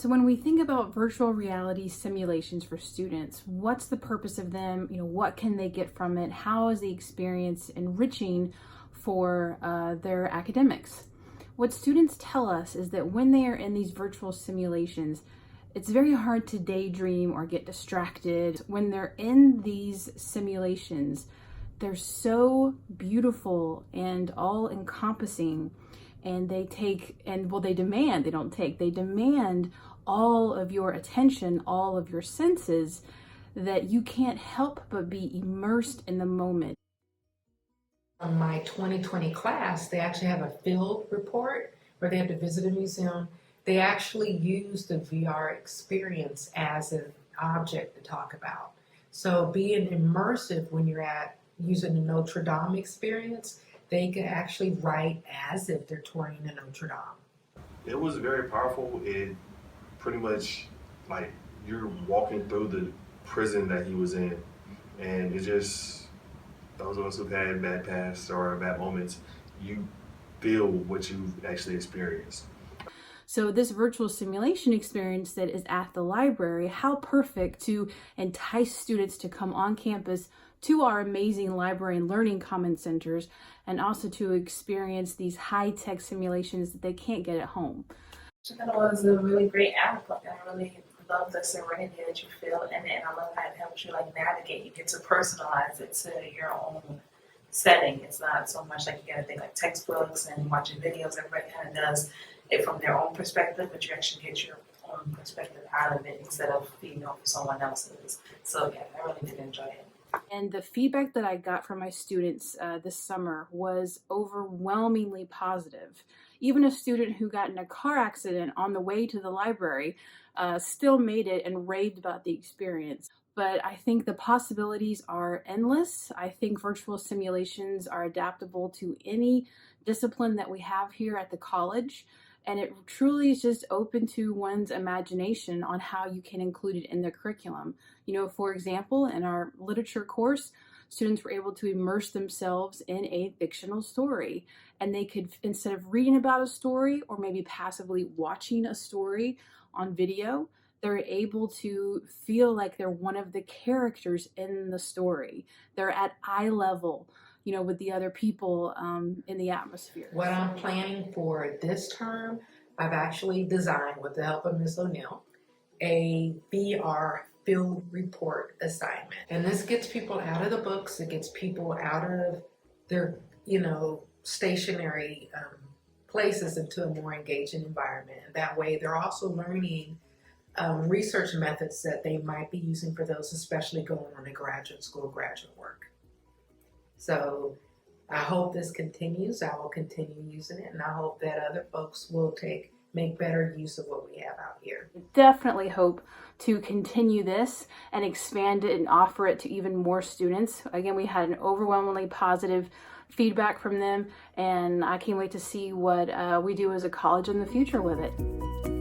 So when we think about virtual reality simulations for students, what's the purpose of them? What can they get from it? How is the experience enriching for their academics? What students tell us is that when they are in these virtual simulations, it's very hard to daydream or get distracted. When they're in these simulations, they're so beautiful and all-encompassing, and they demand all of your attention, all of your senses, that you can't help but be immersed in the moment. On my 2020 class, they actually have a field report where they have to visit a museum. They actually use the VR experience as an object to talk about. So being immersive when you're using the Notre Dame experience, they can actually write as if they're touring the Notre Dame. It was very powerful. It pretty much, like, you're walking through the prison that he was in, and it just, those of us who've had bad pasts or bad moments, you feel what you've actually experienced. So this virtual simulation experience that is at the library, how perfect to entice students to come on campus to our amazing library and learning common centers, and also to experience these high-tech simulations that they can't get at home. It was a really great app. I really love the serenity that you feel in it, and I love how it helps you navigate. You get to personalize it to your own setting. It's not so much like you got to think like textbooks and watching videos. Everybody kind of does it from their own perspective, but you actually get your own perspective out of it instead of feeding off of someone else's. So yeah, I really did enjoy it. And the feedback that I got from my students this summer was overwhelmingly positive. Even a student who got in a car accident on the way to the library still made it and raved about the experience. But I think the possibilities are endless. I think virtual simulations are adaptable to any discipline that we have here at the college. And it truly is just open to one's imagination on how you can include it in the curriculum. For example, in our literature course, students were able to immerse themselves in a fictional story. And they could, instead of reading about a story or maybe passively watching a story on video, they're able to feel like they're one of the characters in the story. They're at eye level, with the other people in the atmosphere. What I'm planning for this term, I've actually designed, with the help of Ms. O'Neill, a VR field report assignment. And this gets people out of the books, it gets people out of their, stationary places into a more engaging environment. And that way they're also learning research methods that they might be using for those, especially going on to graduate school, graduate work. So I hope this continues. I will continue using it, and I hope that other folks will make better use of what we have out here. Definitely hope to continue this and expand it and offer it to even more students. Again, we had an overwhelmingly positive feedback from them, and I can't wait to see what we do as a college in the future with it.